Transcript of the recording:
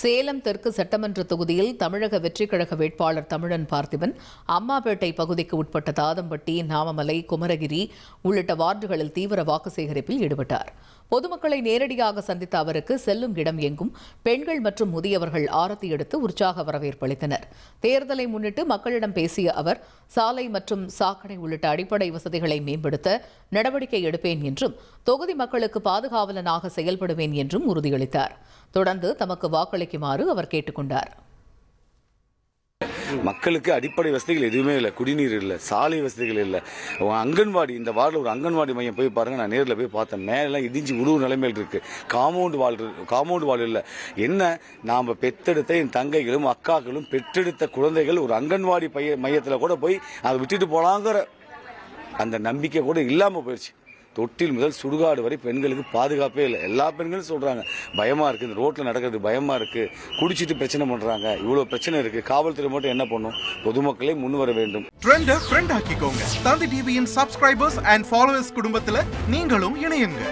சேலம் தெற்கு சட்டமன்ற தொகுதியில் தமிழக வெற்றிக் கழக வேட்பாளர் தமிழன் பார்த்திபன் அம்மாபேட்டை பகுதிக்கு உட்பட்ட தாதம்பட்டி, நாமமலை, குமரகிரி உள்ளிட்ட வார்டுகளில் தீவிர வாக்கு சேகரிப்பில் ஈடுபட்டார். பொதுமக்களை நேரடியாக சந்தித்த அவருக்கு செல்லும் இடம் எங்கும் பெண்கள் மற்றும் முதியவர்கள் ஆரத்தி எடுத்து உற்சாக வரவேற்பு அளித்தனர். தேர்தலை முன்னிட்டு மக்களிடம் பேசிய அவர், சாலை மற்றும் சாக்கடை உள்ளிட்ட அடிப்படை வசதிகளை மேம்படுத்த நடவடிக்கை எடுப்பேன் என்றும், தொகுதி மக்களுக்கு பாதுகாவலனாக செயல்படுவேன் என்றும் உறுதியளித்தார். தொடர்ந்து தமக்கு வாக்களிக்குமாறு அவர் கேட்டுக் கொண்டார். மக்களுக்கு அடிப்படை வசதிகள் எதுவுமே இல்லை, குடிநீர் இல்லை, சாலை வசதிகள் இல்லை, அங்கன்வாடி, இந்த வார்டில் ஒரு அங்கன்வாடி மையம் போய் பாருங்க, நான் நேரில் போய் பார்த்தேன், மேலாம் இடிஞ்சு உழுவு நிலைமையில் இருக்கு, காம்பவுண்ட் வால் இல்லை. என்ன, நாம் பெற்றெடுத்த என் தங்கைகளும் அக்காக்களும் பெற்றெடுத்த குழந்தைகள் ஒரு அங்கன்வாடி மையத்தில் கூட போய் அதை விட்டுட்டு போலாங்கிற அந்த நம்பிக்கை கூட இல்லாமல் போயிடுச்சு. தொட்டில் முதல் சுடுகாடு வரை பெண்களுக்கு பாதுகாப்பே இல்லை. எல்லா பெண்களும் சொல்றாங்க, பயமா இருக்கு, இந்த ரோட்ல நடக்கிறது பயமா இருக்கு, குடிச்சிட்டு பிரச்சனை பண்றாங்க, இவ்வளவு பிரச்சனை இருக்கு. காவல்துறை மட்டும் என்ன பண்ணும்? பொதுமக்களே முன் வர வேண்டும். ட்ரெண்ட ஃப்ரெண்ட் ஆக்கிக்கோங்க. தந்தி டிவியின் சப்ஸ்கிரைபர்ஸ் அண்ட் ஃபாலோவர்ஸ் குடும்பத்துல நீங்களும் இணையுங்க.